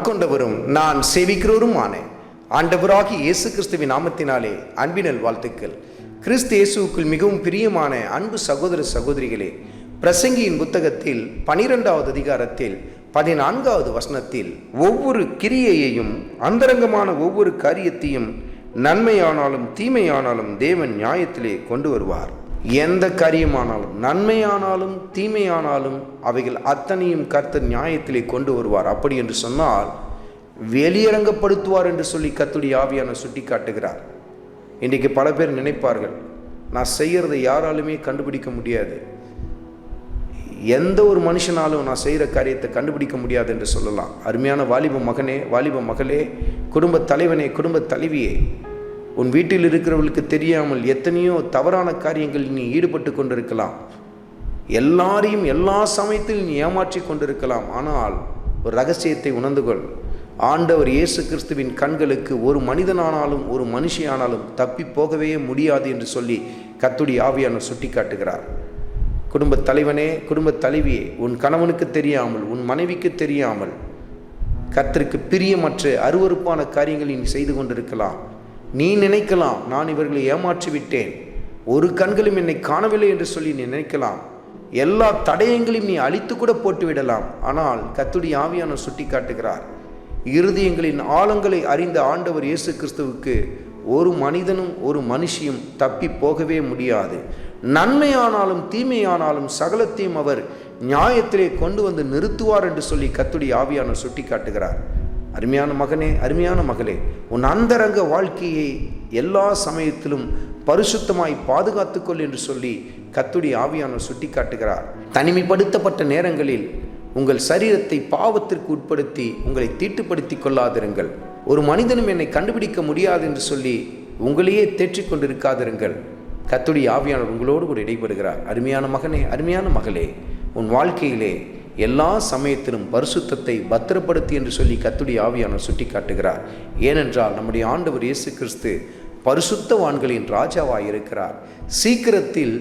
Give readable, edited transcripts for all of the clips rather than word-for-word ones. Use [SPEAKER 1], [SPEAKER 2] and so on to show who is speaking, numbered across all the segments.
[SPEAKER 1] கற்றுக்கொண்டவரும் நான் சேவிக்கிறவருமான ஆண்டவராகிய இயேசு கிறிஸ்துவின் நாமத்தினாலே அன்பினல் வாழ்த்துக்கள். கிறிஸ்து இயேசுவுக்குள் மிகவும் பிரியமான அன்பு சகோதர சகோதரிகளே, பிரசங்கியின் புத்தகத்தில் 12வது அதிகாரத்தில் 14வது வசனத்தில் ஒவ்வொரு கிரியையையும் அந்தரங்கமான ஒவ்வொரு காரியத்தையும் நன்மையானாலும் தீமையானாலும் தேவன் நியாயத்திலே கொண்டு வருவார். எந்த காரியமானாலும் நன்மையானாலும் தீமையானாலும் அவைகள் அத்தனையும் கர்த்தர் நியாயத்திலே கொண்டு வருவார். அப்படி என்று சொன்னால் வெளியரங்கப்படுத்துவார் என்று சொல்லி கர்த்தருடைய ஆவியானவர் சுட்டி காட்டுகிறார். இன்றைக்கு பல பேர் நினைப்பார்கள், நான் செய்கிறதை யாராலுமே கண்டுபிடிக்க முடியாது, எந்த ஒரு மனுஷனாலும் நான் செய்கிற காரியத்தை கண்டுபிடிக்க முடியாது என்று சொல்லலாம். அருமையான வாலிப மகனே, வாலிப மகளே, குடும்ப தலைவனே, குடும்ப தலைவியே, உன் வீட்டில் இருக்கிறவர்களுக்கு தெரியாமல் எத்தனையோ தவறான காரியங்களில் நீ ஈடுபட்டு கொண்டிருக்கலாம். எல்லாரையும் எல்லா சமயத்தில் நீ ஏமாற்றி கொண்டிருக்கலாம். ஆனால் ஒரு ரகசியத்தை உணர்ந்து கொள். ஆண்டவர் இயேசு கிறிஸ்துவின் கண்களுக்கு ஒரு மனிதனானாலும் ஒரு மனுஷியானாலும் தப்பி போகவே முடியாது என்று சொல்லி கர்த்தருடைய ஆவியானவர் சுட்டி காட்டுகிறார். குடும்ப தலைவனே, குடும்ப தலைவியே, உன் கணவனுக்கு தெரியாமல், உன் மனைவிக்கு தெரியாமல் கர்த்தருக்கு பிரியமற்ற அருவருப்பான காரியங்களை நீ செய்து கொண்டிருக்கலாம். நீ நினைக்கலாம், நான் இவர்களை ஏமாற்றி விட்டேன், ஒரு கண்களும் என்னை காணவில்லை என்று சொல்லி நீ நினைக்கலாம். எல்லா தடயங்களையும் நீ அழித்து கூட போட்டு விடலாம். ஆனால் கர்த்தருடைய ஆவியானவர் சுட்டி காட்டுகிறார், இருதயங்களின் ஆழங்களை அறிந்த ஆண்டவர் இயேசு கிறிஸ்துவுக்கு ஒரு மனிதனும் ஒரு மனுஷியும் தப்பி போகவே முடியாது. நன்மையானாலும் தீமையானாலும் சகலத்தையும் அவர் நியாயத்திலே கொண்டு வந்து நிறுத்துவார் என்று சொல்லி கர்த்தருடைய ஆவியானவர் சுட்டி காட்டுகிறார். அருமையான மகனே, அருமையான மகளே, உன் அந்தரங்க வாழ்க்கையை எல்லா சமயத்திலும் பரிசுத்தமாய் பாதுகாத்துக்கொள் என்று சொல்லி கர்த்தருடைய ஆவியானவர் சுட்டி காட்டுகிறார். தனிமைப்படுத்தப்பட்ட நேரங்களில் உங்கள் சரீரத்தை பாவத்திற்கு உட்படுத்தி உங்களை தீட்டுப்படுத்தி கொள்ளாதிருங்கள். ஒரு மனிதனும் என்னை கண்டுபிடிக்க முடியாது என்று சொல்லி உங்களையே தேற்றிக் கொண்டிருக்காதிருங்கள். கர்த்தருடைய ஆவியானவர் உங்களோடு கூட இடைபடுகிறார். அருமையான மகனே, அருமையான மகளே, உன் வாழ்க்கையிலே எல்லா சமயத்திலும் பரிசுத்தத்தை பத்திரப்படுத்தி என்று சொல்லி கர்த்தருடைய ஆவியானவர் சுட்டி காட்டுகிறார். ஏனென்றால் நம்முடைய ஆண்டவர் இயேசு கிறிஸ்து பரிசுத்தவான்களின் ராஜாவாய் இருக்கிறார். சீக்கிரத்தில்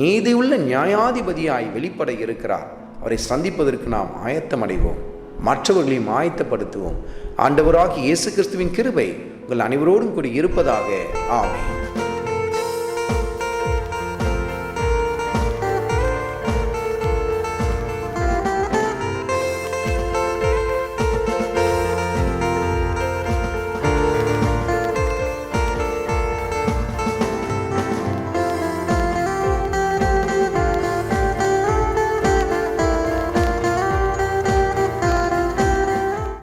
[SPEAKER 1] நீதியுள்ள நியாயாதிபதியாய் வெளிப்பட இருக்கிறார். அவரை சந்திப்பதற்கு நாம் ஆயத்தமடைவோம், மற்றவர்களையும் ஆயத்தப்படுத்துவோம். ஆண்டவராகிய இயேசு கிறிஸ்துவின் கிருபை உங்கள் அனைவரோடும் கூட இருப்பதாக. ஆமென்.